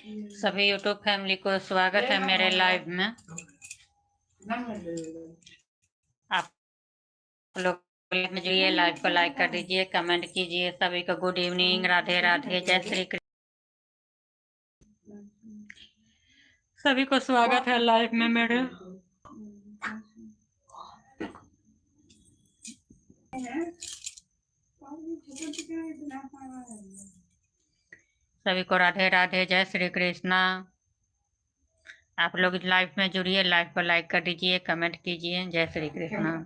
सभी YouTube family को स्वागत है मेरे लाइव में। आप लोग लाइव में जुड़िए, लाइव को लाइक कर दीजिए, कमेंट कीजिए। सभी को गुड इवनिंग, राधे राधे, जय श्री कृष्ण। सभी को स्वागत है लाइव में मेरे। सभी को राधे राधे, जय श्री कृष्णा। आप लोग लाइव में जुड़िए, लाइव को लाइक कर दीजिए, कमेंट कीजिए। जय श्री कृष्णा।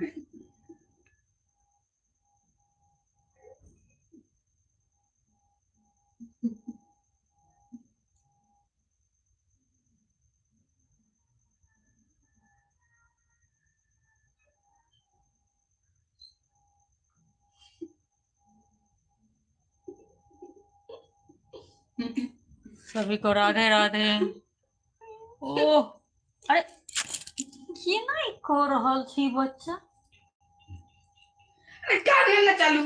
सभी को राधे राधे। ओह, अरे ये नहीं कर रहल छी बच्चा। चालू।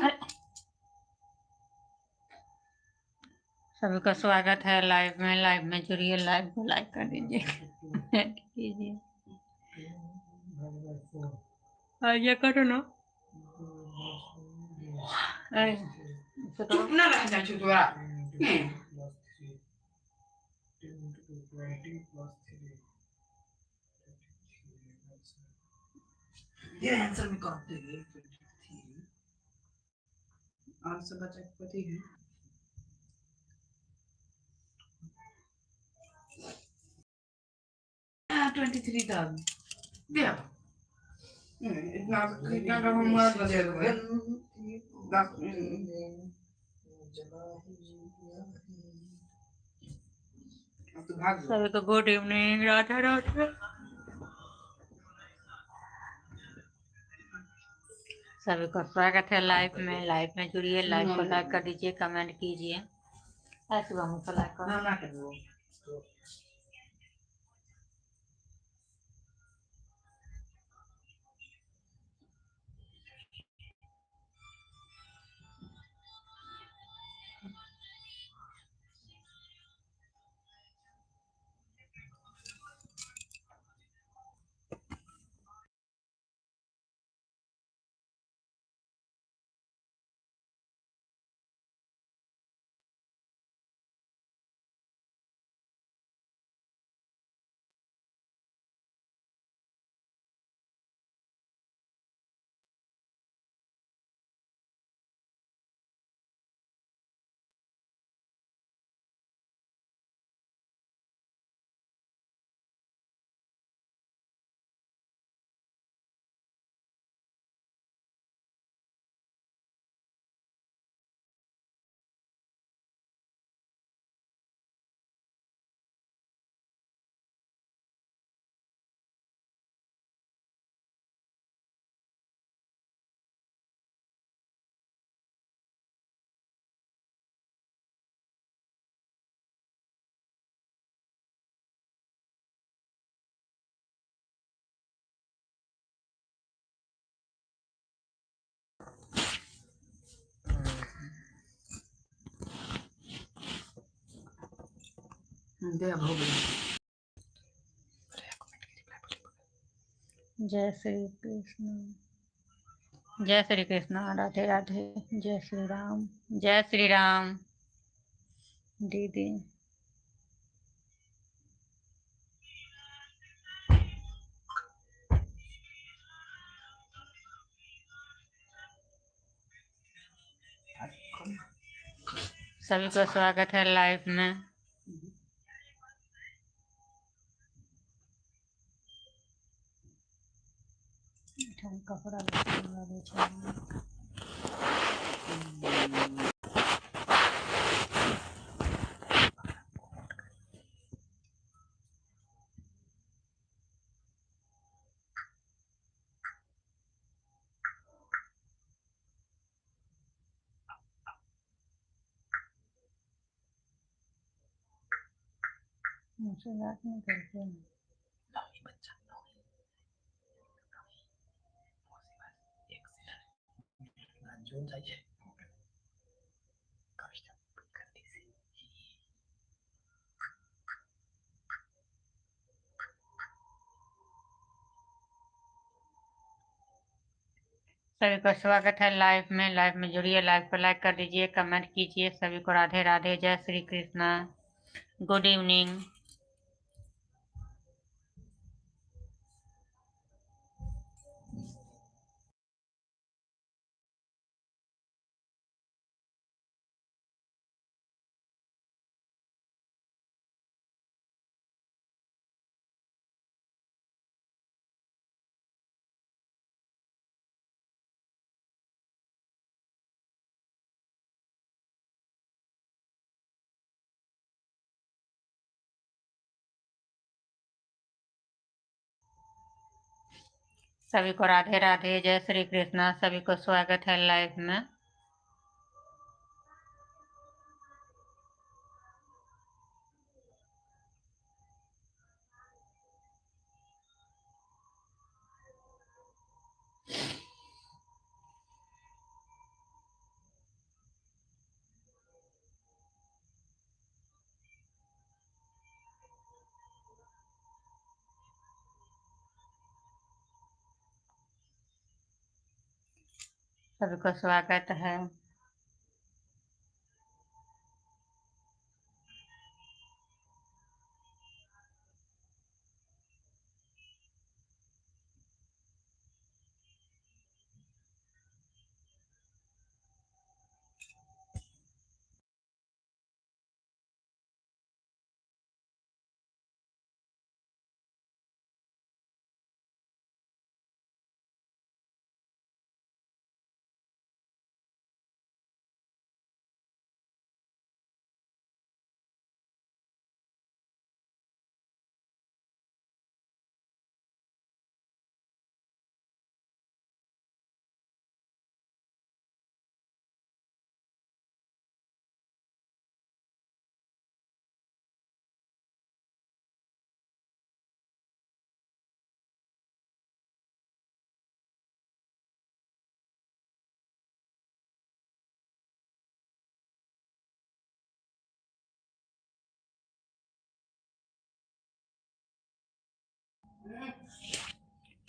सभी का स्वागत है लाइव में। लाइव में जुड़िए, लाइव को लाइक कर दीजिए, कीजिए। ये करो ना। चुप ना रह जा छुटवा। ये आंसर में कौन देंगे? आंसर बचा पति है। 23 done. Yeah. इतना इतना का हम मार बजे हुए। सभी को गुड इवनिंग, राधे राधे। सभी को स्वागत है लाइव में। लाइव में जुड़िए, लाइव को लाइक कर दीजिए, कमेंट कीजिए। ऐसे हम को लाइक करो। जय श्री कृष्ण, जय श्री कृष्ण, राधे राधे, जय श्री राम, जय श्री राम। दीदी सभी को स्वागत है लाइव में। कपड़ा मुझसे बात नहीं करते हैं। सभी का स्वागत है लाइव में जुड़िए, लाइव को लाइक कर दीजिए, कमेंट कीजिए। सभी को राधे राधे, जय श्री कृष्णा, गुड इवनिंग। सभी को राधे राधे, जय श्री कृष्णा। सभी को स्वागत है लाइव में। सभी को स्वागत है।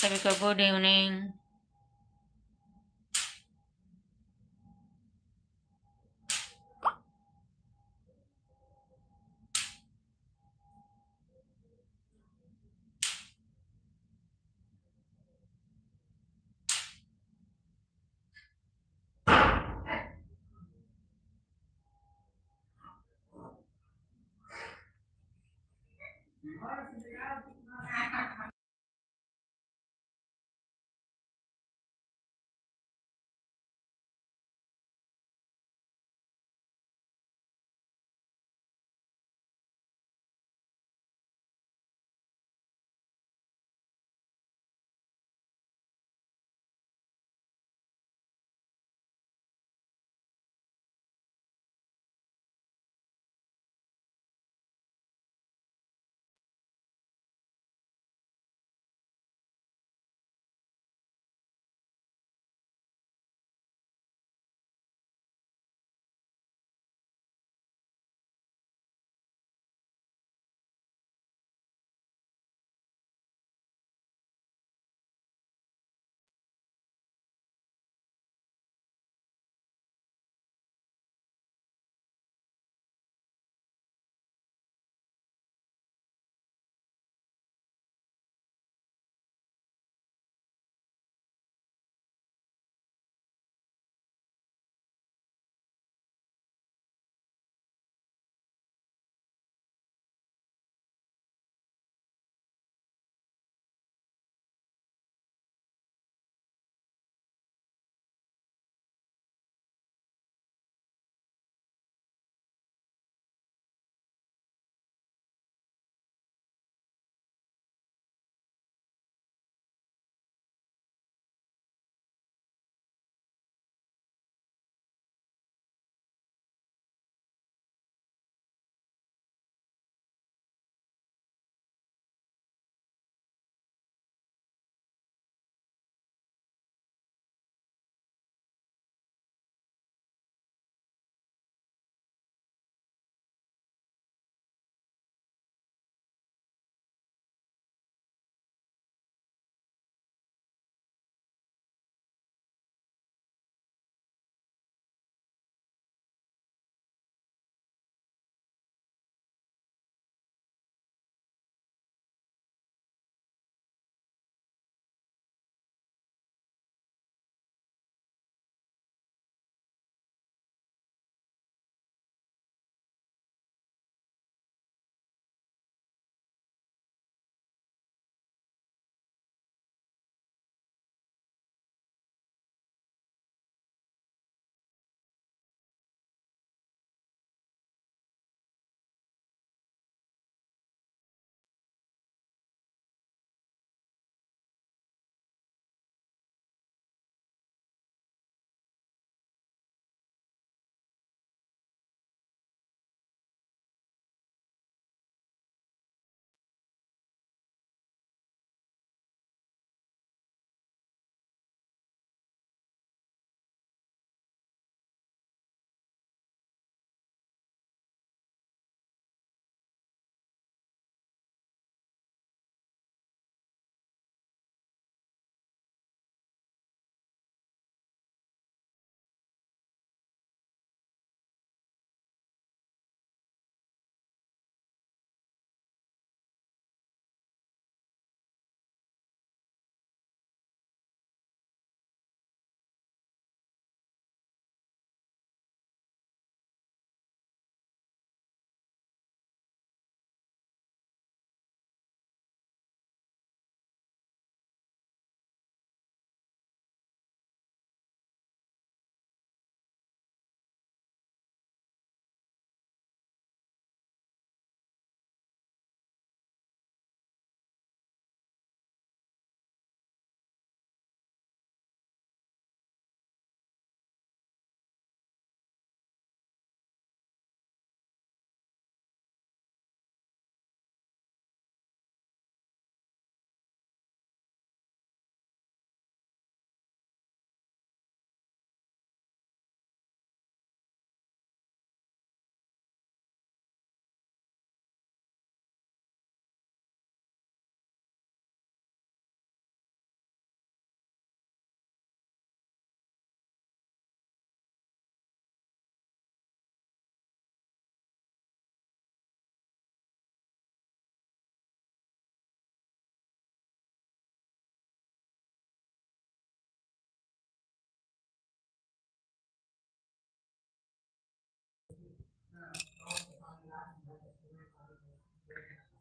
सभी को गुड इवनिंग।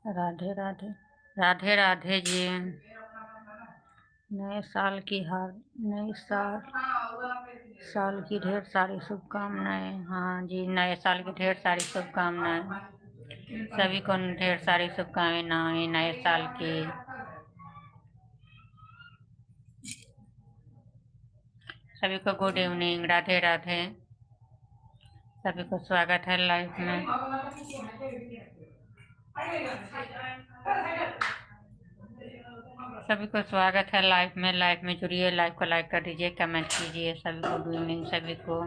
राधे राधे। राधे राधे जी। नए साल की नए साल की ढेर सारी शुभकामनाएं। हाँ जी, नए साल की ढेर सारी शुभकामनाएं। सभी को ढेर सारी शुभकामनाएं नए साल की। सभी को गुड इवनिंग, राधे राधे। सभी को स्वागत है लाइफ में। सभी को स्वागत है लाइफ में। लाइफ में जुड़िए, लाइफ को लाइक कर दीजिए, कमेंट कीजिए। सभी को गुड इवनिंग सभी को।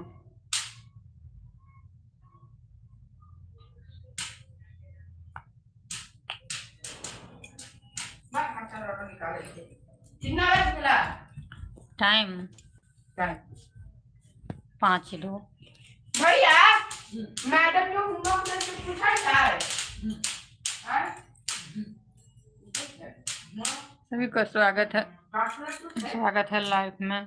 टाइम 5:02 भैया मैडम जो होमवर्क करके पूछा है। सभी को स्वागत है लाइफ में।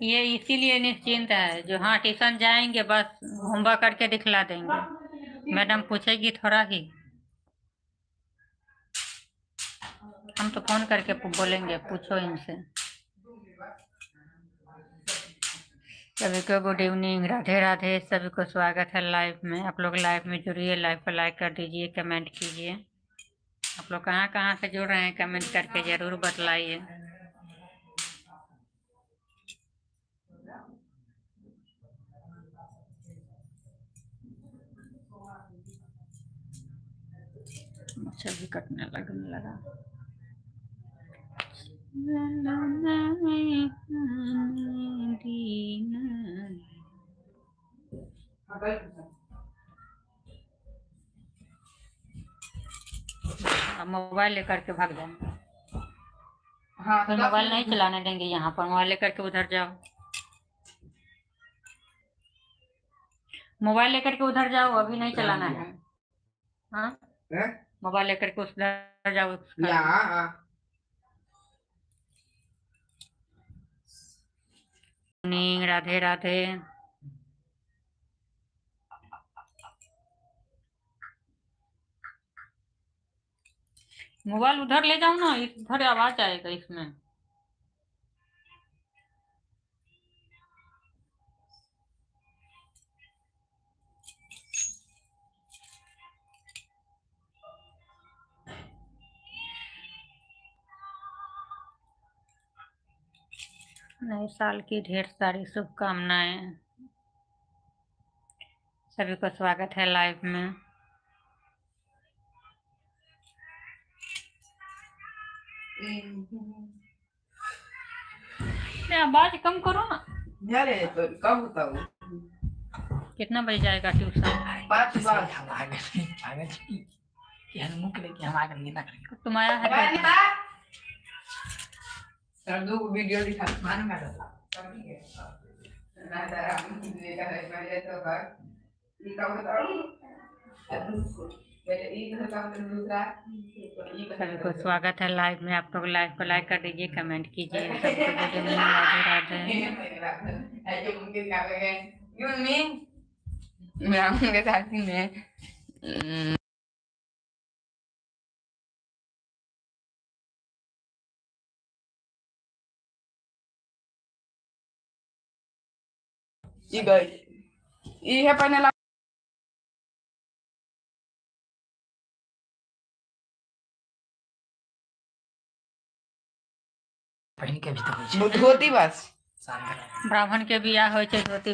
ये इसीलिए निश्चिंत है जो हाँ ट्यूशन जाएंगे बस होमवर्क करके दिखला देंगे। मैडम पूछेगी थोड़ा ही, हम तो फोन करके बोलेंगे पूछो इनसे। सभी को गुड इवनिंग, राधे राधे। सभी को स्वागत है लाइव में। आप लोग लाइव में जुड़िए, लाइव को लाइक कर दीजिए, कमेंट कीजिए। आप लोग कहाँ कहाँ से जुड़ रहे हैं कमेंट करके जरूर बतलाइए। मच्छर भी कटने लगने लगा। अब मोबाइल लेकर के भाग जाएंगे। हाँ, तो मोबाइल नहीं चलाने देंगे यहाँ पर। मोबाइल लेकर के उधर जाओ, मोबाइल लेकर के उधर जाओ, अभी नहीं चलाना है। हाँ, मोबाइल लेकर के उधर जाओ। राधे राधे। मोबाइल उधर ले जाओ ना, इधर आवाज आएगा इसमें। नए साल की ढेर सारी शुभकामनाएं। सभी को स्वागत है लाइव में। आवाज कम करो ना। अरे तो कब बताऊं? कितना बज जाएगा ट्यूशन? 5 बार। तुम आया है सर्दू को वीडियो दिखा मानो मैं ना तारा लेकर है पहले तो कर इनका बताओ पहले एक का फिर दूसरा। सभी को स्वागत है लाइव में। आप लोग लाइव को लाइक कर दीजिए, कमेंट कीजिए। सबको गुड इवनिंग, राधे राधे। जो मुमकिन कर रहे हैं यू मीन मैं उनके साथ ही में ये है पहले बहन के भी तो धोती बस ब्राह्मण के बियाह होय छै धोती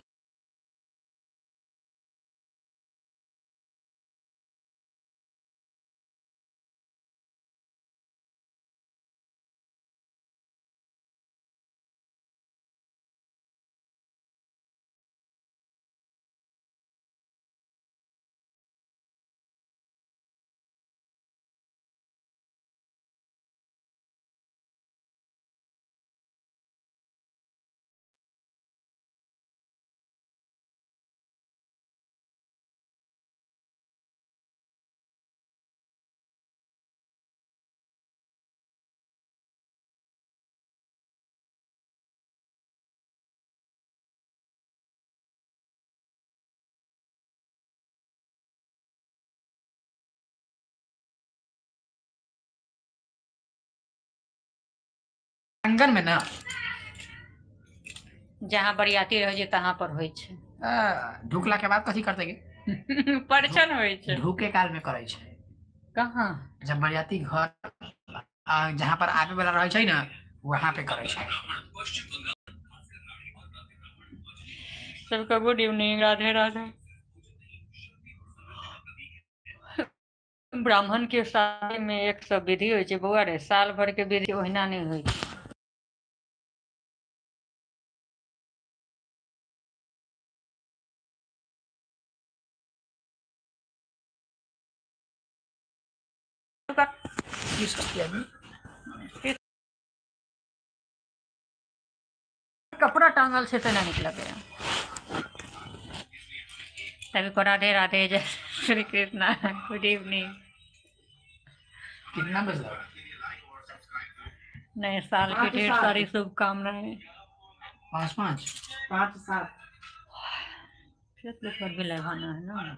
आंगन में ना जहाँ बरियाती रह जे तहाँ पर होइ छै। ढुकला के बाद कथी करते गे? परछन होइ छै। ढुके काल में करे छै। कहाँ? जब बरियाती घर जहाँ पर आवे वाला रहे छै ना वहाँ पे करे छै। सबका गुड इवनिंग, राधे राधे। ब्राह्मण के शादी में एक सब विधि होइ छै बौआ रे, साल भर के विधि ओहिना नहीं होइ छै। कपड़ा टांगल से तो नहीं निकल गया। सभी को राधे राधे, जय श्री कृष्णा, गुड इवनिंग। कितना बज रहा? नए साल की ढेर सारी शुभकामनाएं। 5-5 फेसबुक पर भी लगाना है ना,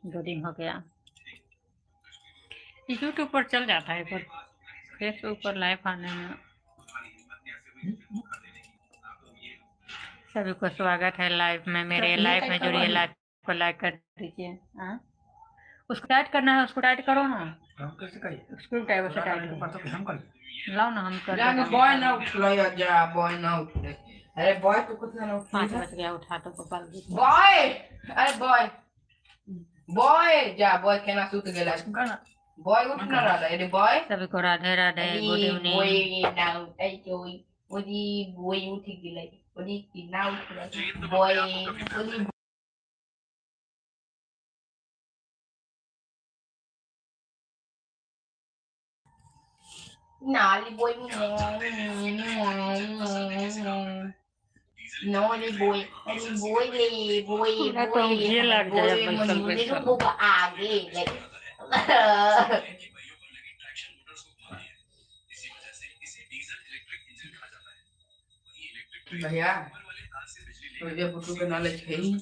2 दिन हो गया। यूट्यूब पर चल जाता है पर फेसबुक पर लाइव आने में। सभी को स्वागत है लाइव में, मेरे लाइव में जुड़िए, लाइव को लाइक कर दीजिए। उसको टाइट करना है, उसको टाइट करो ना। हम कैसे करिए? उसको टाइट से टाइट पर तो हम करिए। लाओ ना, हम कर जाने देंगे। बॉय ना उठ रहा है, जा बॉय ना उठ रहे। अरे बॉय तो कुछ ना उठ 5 रहा। बज गया, उठा तो गोपाल जी। बॉय, अरे बॉय बॉय जा, बॉय केना सुत गेला? बॉय उठ ना रहा है। अरे बॉय, सभी को Radhe Radhe, good evening. Boy ना उठाई जोई, ओदी बॉय उठ गेलै, ओदी की ना उठ रहा बॉय, ओदी नाली boy No, ni boy, ni boy le, boy, पूरा तो boy, मुझे लग जाए boy, बैसल mani बैसल। ko ba age, like. भैया, मुझे बुटू के नॉलेज है ही।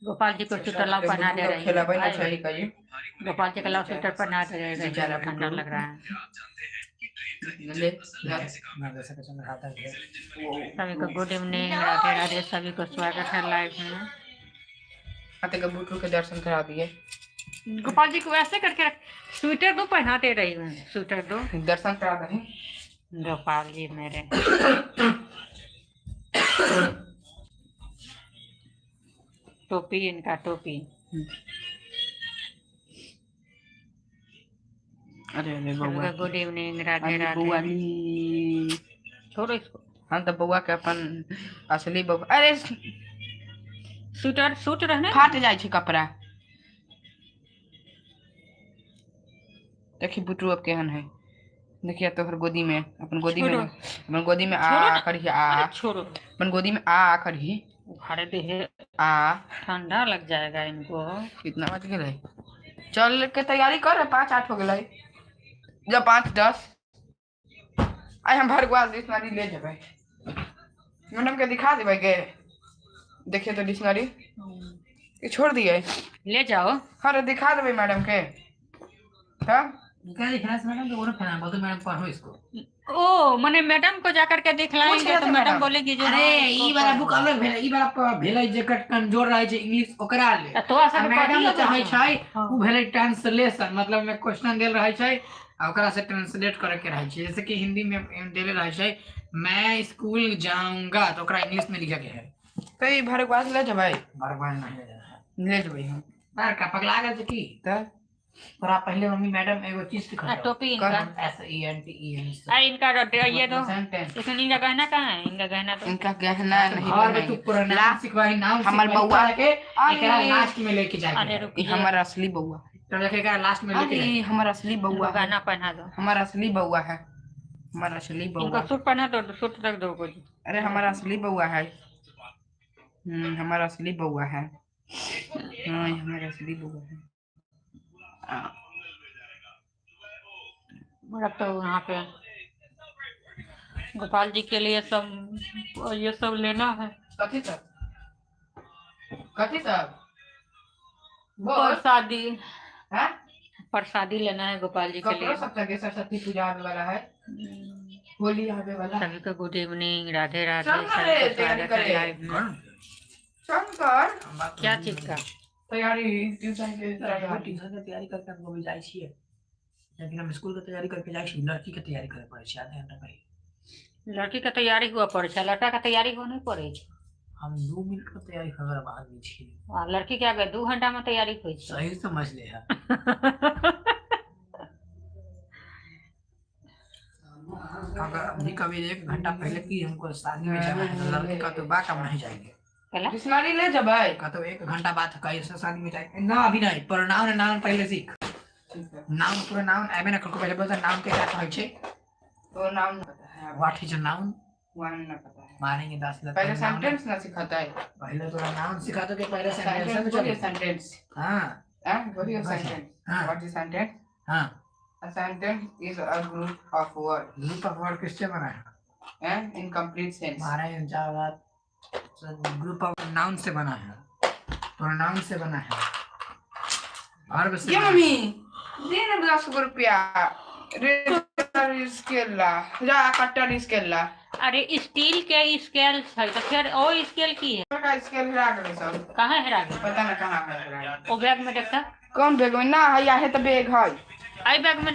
गोपाल जी को स्वेटर लाओ पहना दे रही खेला बना है। चाहिए कहीं। गोपाल जी का लाओ स्वेटर पहना दे रही है, बेचारा ठंडा बुटू। लग रहा है। ले, सभी को गुड इवनिंग, राधे राधे, सभी को स्वागत है लाइव में। आते का बुटू के दर्शन करा दिए। गोपाल जी को ऐसे करके रख, स्वेटर दो पहनाते रही हूँ, स्वेटर दो। दर्शन करा दे। गोपाल जी मेरे टोपी, इनका टोपी। अरे अरे सभी बउआ, को गुड इवनिंग, राधे अरे बउआ राधे। नी। छोड़ो इसको। हम तो बउआ के अपन असली बउआ। अरे स्वेटर सूट रहने फाट जाए छे कपड़ा। देखी बुटू अब केहन है, देखिए तोहर गोदी में, अपन गोदी में, छोड़ो। अपन गोदी में छोड़ो आ ना। करही अरे आ, छोड़ो, अपन गोदी में आ करही उखाड़े दे, आ। ठंडा लग जाएगा इनको। कितना बज गए? चल के तैयारी कर, 5-8 हो गए। जब 5-10 आई हम भरगवाल डिक्शनरी ले जेबै, मैडम के दिखा देबै के। देखिए तो डिक्शनरी कि छोड़ दिए? ले जाओ। अरे दिखा देबै मैडम के तब। क्या दिख रहा है मैडम? तो फैन बोल तो मैडम पढ़ो इसको। ओ मैंने मैडम को जाकर के दिखलाएंगे पूछ तो लेते मैडम मैडम। बोलेगी जो अरे ई वाला बुक अलग भेलै, ई वाला भेलै जे कमजोर रहै छै इंग्लिश ओकरा ले। तो ऐसा मैडम पढ़िए चाहे बच्चा। छै हाँ। उ भेलै ट्रांसलेशन, मतलब में क्वेश्चन देल रहै छै आ ओकरा से ट्रांसलेट करे के रहै छै। जैसे कि हिंदी में देले रहै छै मैं स्कूल जाऊंगा तो ओकरा इंग्लिश में लिखे के है। तो ई भरगवाल ले जेबै? भरगवाल नहीं है, ले जेबै हम। बार का पगला गेल छै की? तब तोरा पहले मम्मी मैडम एगो चीज सिखा टोपी इनका, SENTEN इनका ये दो। सेंटेंस। इसमें इनका गहना कहाँ है? इनका गहना तो इनका गहना नहीं घर में तू बनाएंगे। पूरा नाम सिखवाई, नाम हमर सिखवाई बउआ के एकरा लास्ट में लेके अरे जाके। रुक ई हमर असली बउआ। तब जाके एकरा लास्ट में लेके अरे जाके। हमर असली बउआ है, गहना पहना दो। हमर असली बउआ है, हमर असली बउआ। इनको सूट पहना दो, सूट रख दो कुछ। अरे हमर असली बउआ है। हमर असली बउआ है। हाँ हमर असली बउआ है। रख दो यहाँ पे। गोपाल जी के लिए सब ये सब लेना है। कथी सब? कथी सब? और शादी हैं? प्रसादी लेना है गोपाल जी के कपड़ों लिए। सब जगह सरस्वती पूजा आने वाला है, होली आने वाला है। सभी को गुड इवनिंग, राधे राधे, चल ना सभी रे, को तैयारी स्वागत है करे। लाइव में। चल कर क्या चीज का तैयारी, ट्यूशन के तैयारी। ट्यूशन के तैयारी करके हमको भी जाई छिए, लेकिन हम स्कूल के तैयारी करके जाई छी, लड़की के तैयारी करे पड़े छै आधे घंटा पहले। लड़की के तैयारी हुआ पड़े छै, लड़का के तैयारी हो नहीं पड़े छै। हम 2 मिनट के तैयारी कर बाद में छी। आ लड़की के आगे 2 घंटा में तैयारी होई छै। सही समझ ले है। अगर अभी कभी 1 घंटा पहले की हमको शादी में जाना है तो लड़की का तो बात हम नहीं जाएंगे। कहला डिक्शनरी ले जबै का तो 1 घंटा बाद कहीं से शादी में जाएंगे ना, अभी नहीं। प्रोनाउन नाउन पहले सीख। नाउन पूरा नाउन आबे ना करको, पहले बता नाउन के क्या कहै छै। तो नाम नहीं पता है, what is a noun, one नहीं पता है। मानेंगे 10 लग। पहले सेंटेंस ना सिखाता है, पहले तो नाउन सिखा दो कि पहले सेंटेंस सेंटेंस बोलिए चलो। सेंटेंस। हां हां बोलिए सेंटेंस। हाँ। What is sentence? हां, A sentence is a group of words group of word किससे बना है? in complete sense. हमारे जवाब ग्रुप ऑफ नाउन से बना है, प्रोनाउन से बना है, और बस। ये मम्मी देना 10 रुपया रेजर स्केला या कटर स्केला अरे स्टील के स्केल है तो फिर और स्केल की है, का स्केल हिला गए सब, कहाँ हेरा गया? पता ना कहां है। ओ बैग में देखता, कौन बैग में ना है, या है तो बैग है आई बैग में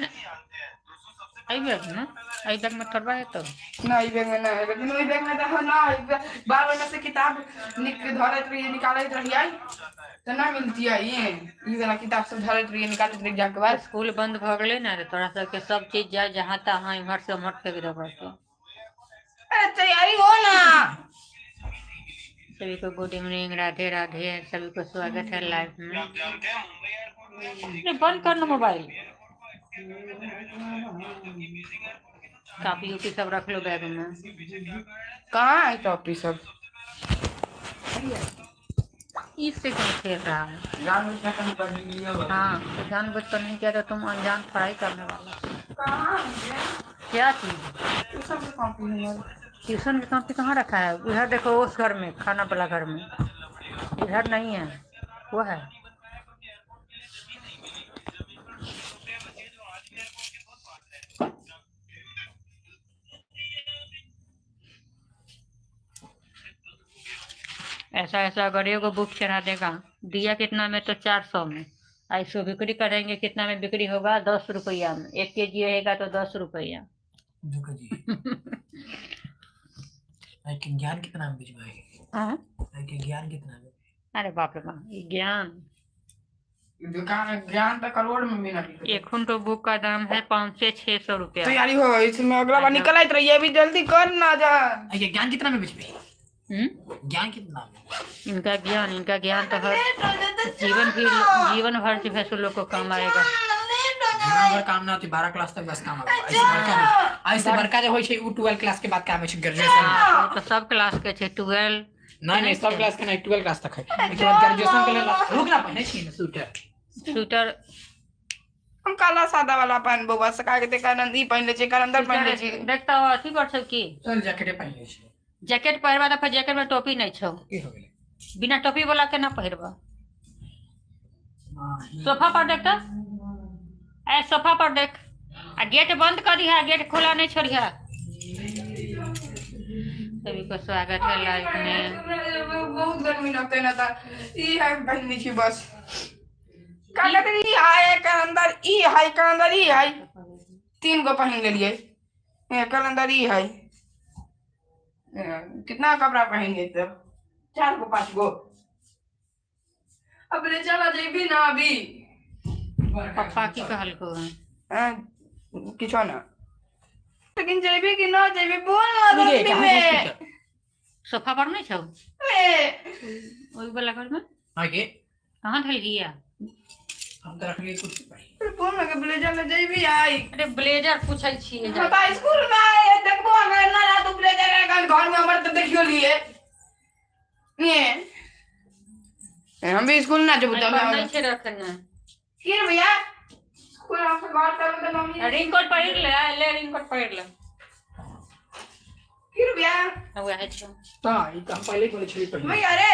आई बैग में आई बैग में थोड़ा है तो ना, ई बैग में ना है, लेकिन ओई बैग में तो ना है। बार में से किताब धरत रहिए, निकालत रहिए तो ना मिलती है। ये वाला किताब सब धरत रहिए, निकालत रहिए जाके बाद। स्कूल बंद भ गए ना रे, तोरा सबके सब चीज जा जहाँ तहाँ इमहर से उमहर फेंक दे पड़ते। अरे तैयारी हो ना। सभी को गुड इवनिंग, राधे राधे, सभी को स्वागत है लाइव में। बंद कर लो मोबाइल, कापी उपी सब रख लो बैग में। कहाँ है टॉपी सब? इससे क्यों खेल रहा है? जानबूझ कर कर लिया। हाँ तो जानबूझ कर नहीं किया तो तुम अनजान पढ़ाई करने वाला। कहाँ है? क्या चीज? ट्यूशन की कॉपी है। ट्यूशन की कॉपी कहाँ रखा है? इधर देखो, उस घर में, खाना वाला घर में, इधर नहीं है, वो है। ऐसा ऐसा अगर एगो बुक चढ़ा देगा, दिया कितना में? तो 400 में। ऐसो बिक्री करेंगे, कितना में बिक्री होगा? 10 रुपया में। 1 केजी रहेगा तो 10 रुपया। देखो जी, आई के ज्ञान कितना में बिजवाएंगे? हाँ? आई के ज्ञान कितना में? अरे बाप रे बाप, ये ज्ञान दुकान ज्ञान तो करोड़ में भी नहीं। एक तो बुक का दाम है 500 से 600 रुपया। तैयारी हो, इसमें अगला बार निकल आई रही है, अभी जल्दी कर ना जा। आई के ज्ञान कितना में बिजवाएंगे? ज्ञान कितना में? इनका ज्ञान तो हर जीवन भर जो है सो लोग को काम आएगा। जीवन भर काम ना होती, 12 क्लास तक बस काम आएगा। ऐसे बड़का जो होय छै उ 12 क्लास के बाद काम होय छै, ग्रेजुएशन। तो सब क्लास के छे 12। नहीं सब क्लास के नहीं, 12 क्लास तक है। इसके बाद ग्रेजुएशन के लिए रुक ना पहने छी स्वेटर हम काला सादा वाला पहन बउआ सका के देखा नंदी पहन ले छै, कर अंदर पहन ले छै। देखता हो अथी पर सब की चल जैकेट पहन ले छी। जैकेट पहरबा तो फिर जैकेट में टोपी नहीं छो, की हो गेलै? बिना टोपी वाला के ना पहरबा। सोफा पर देख तो, ए सोफा पर देख, आ गेट बंद कर दिया, गेट खोला नहीं छोड़िया। सभी को स्वागत है लाइव में। बहुत गर्मी लगते ना था, ई है पहननी छी बस। का कहते ई है कर अंदर, ई है कर अंदर, ई है 3 गो पहन ले लिए। ए कर अंदर ई है, कितना कपड़ा पहनेंगे तब? 4 गो 5 गो। अब ले चला जेबी ना अभी। पप्पा की कहल को है? किछो ना, लेकिन जेबी कि ना जेबी बोल ना रोशनी में। सोफा पर नहीं छो ए वही वाला घर में? आगे कहाँ धल गया? हम तो रखले कुर्सी पर। बोल ना के ब्लेजर ले जेबी आई। अरे ब्लेजर पूछै छिए जा। बता स्कूल में आए देखबो अगर ना ना तो ब्लेजर का घर में हमर तो देखियो लिए। ये हम भी स्कूल ना जब तब नहीं छे रखना की रे भैया, स्कूल हम घर तब तो मम्मी रिंगकोट पहिर ले रिंगकोट पहिर ले। की रे भैया हुआ है छो हां ई तो हम पहले बोले छी पहले। भैया रे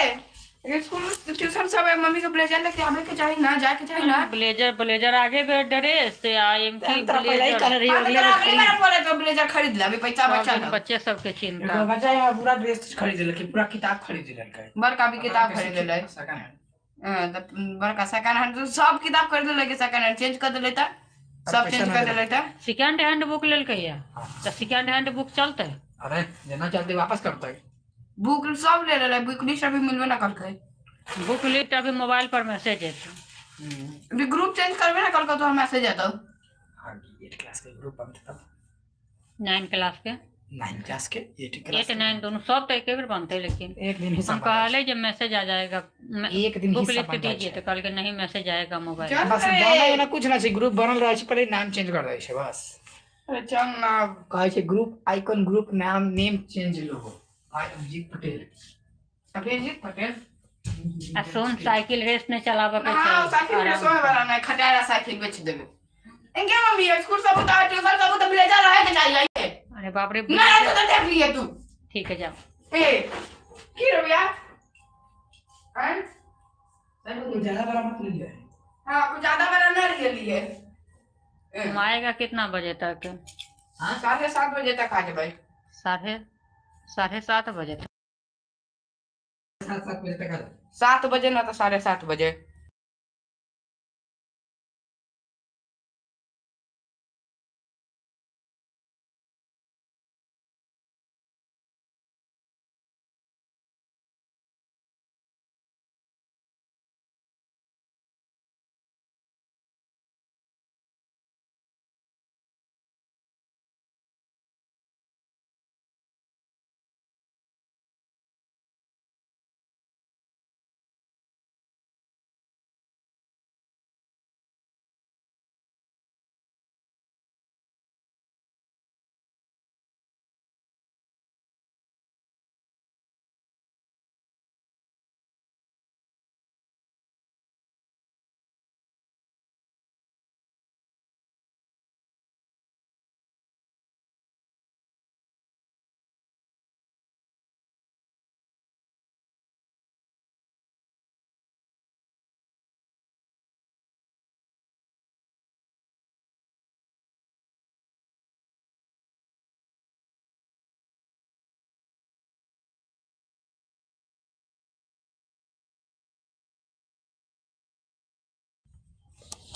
स्कूल ट्यूशन सब है, मम्मी का ब्लेजर लेके आवे के चाहिए ना, जाके चाहिए ना। ब्लेजर ब्लेजर आगे भी ड्रेस आई एम की तेरा पहले ही कर रही हो, अगले बार अगली बार बोले तो ब्लेजर खरीद ले, अभी पैसा बचा सब लो। बच्चे सबके चिंता एगो बच्चा यहाँ पूरा ड्रेस खरीद ले, पूरा किताब खरीद ले के बड़का भी किताब खरीद ले। Second hand. तो बड़का सेकंड हैंड तो सब किताब खरीद ले, सेकंड हैंड चेंज कर देता, सब पैसा चेंज ना कर देला। देता। सेकेंड हैंड बुक लेल कहिया तो सेकेंड हैंड बुक चलते अरे देना चाहते वापस करता है। बुक सब ले ले, बुक लिस्ट अभी मिलबे ना करके। बुक लिस्ट अभी मोबाइल पर मैसेज है अभी ग्रुप चेंज करबे ना करके तो मैसेज आता। हाँ 8 क्लास के ग्रुप बनते तब 9 क्लास के 9 क्लास के 8 क्लास 8 9 दोनों सब तो एक ही बार बनते हैं, लेकिन एक दिन ही हम कहले जब मैसेज आ जाएगा एक दिन बुक ही लिस्ट सब दीजिए तो कल के नहीं मैसेज आएगा मोबाइल चल बस बनल ना कुछ ना छै, ग्रुप बनल रहे छै, पहले नाम चेंज कर दै छै बस। अरे चल ना, कहै छै ग्रुप आइकन, ग्रुप नाम, नेम चेंज लोगो अभिजीत पटेल। अभिजीत पटेल। आ सोन साइकिल रेस नहीं चलावे के हाँ साइकिल चाहिए रेस में वाला नहीं, खटारा साइकिल बेच देबे। इनके मम्मी स्कूल सब उतार ट्यूशन सब तो ब्लेजर रहे के चाहिए। अरे बाप रे ना तो देख लिए तू। ठीक है जाओ। ए की रे भैया हैं? कुछ ज्यादा बड़ा मत लीजिए। हाँ कुछ ज्यादा बड़ा ना ले लिए। हम आएगा कितना बजे तक? हां 7:30 बजे तक आ जाए। साढ़े सात बजे तक। 7 बजे तक आ जाओ। 7 बजे ना तो 7:30 बजे।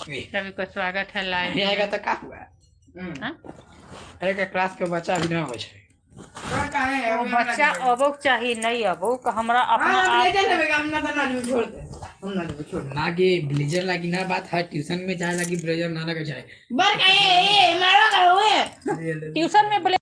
सभी को स्वागत है लाइव नहीं आएगा तो का हुआ? हाँ? अरे का क्लास के बच्चा भी ना हो छै। और काहे है वो बच्चा अबोक चाहिए नहीं अबोक हमरा अपना हां आप ले जा लेबे, हम ना तो ना छोड़ दे, हम ना दे छोड़। ना के ब्लेजर लागी ना बात है, ट्यूशन में जाए लागी ब्लेजर ना लगे जाए। बर का ए मारो करो ट्यूशन में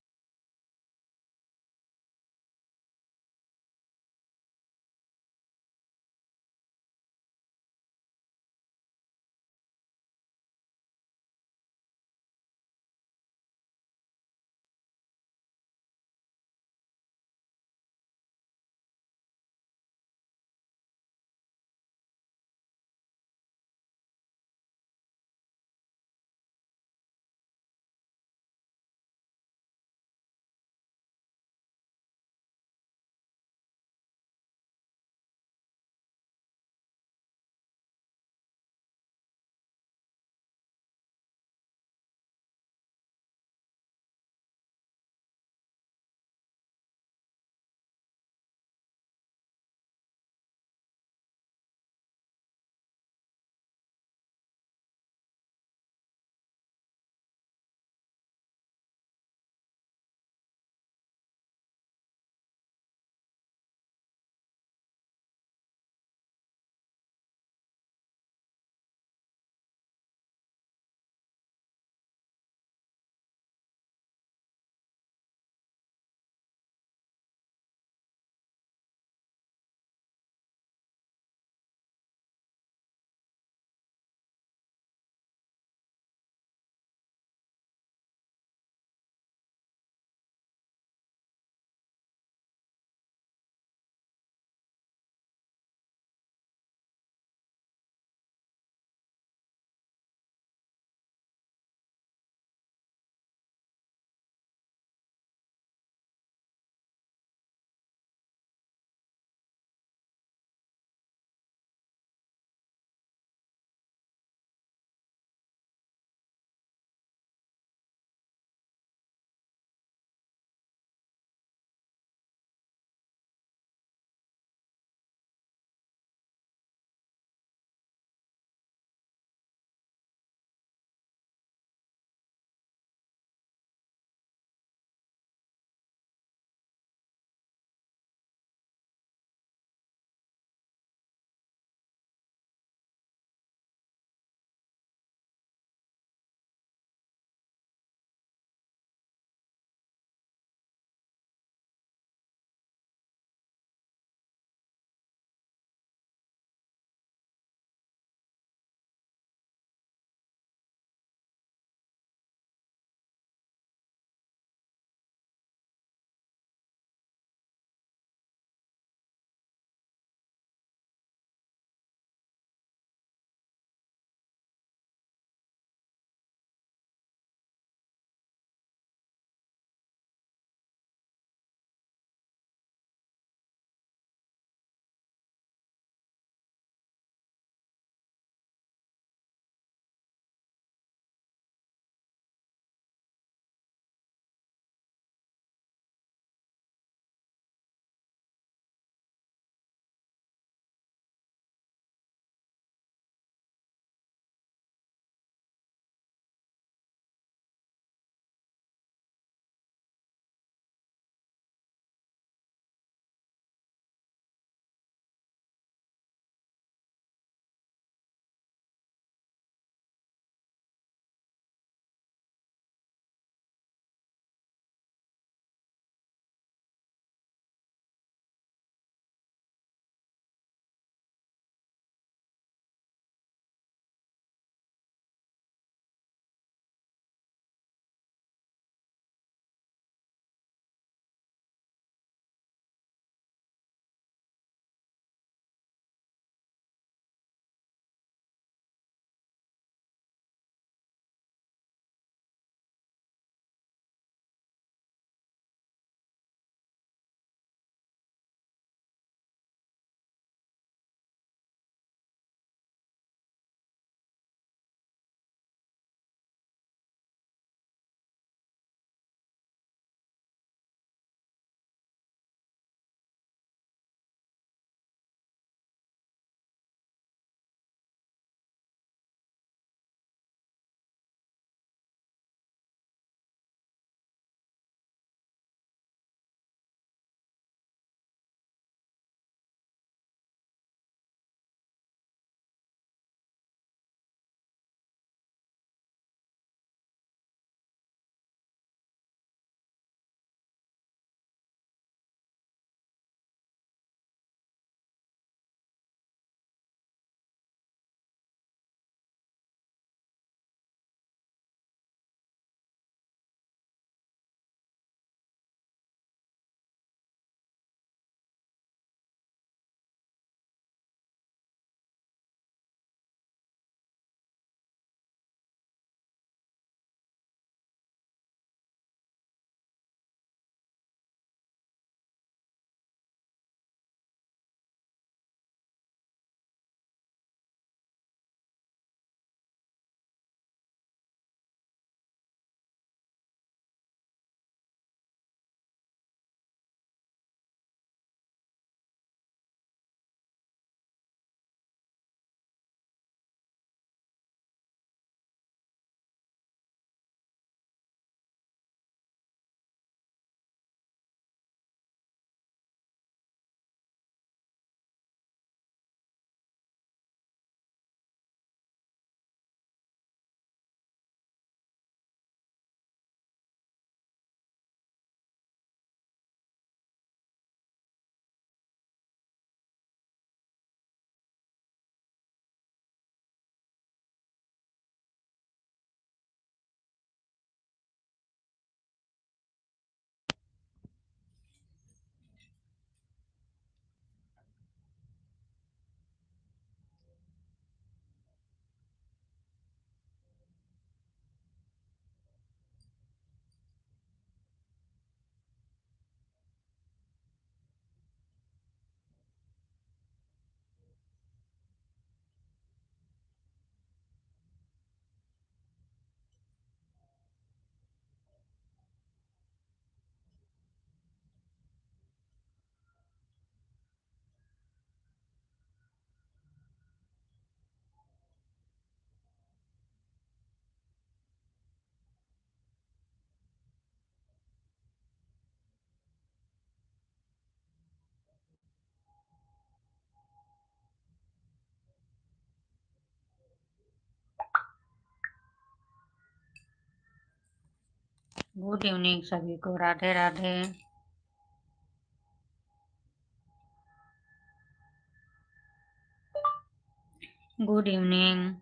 गुड इवनिंग सभी को, राधे राधे। Good evening.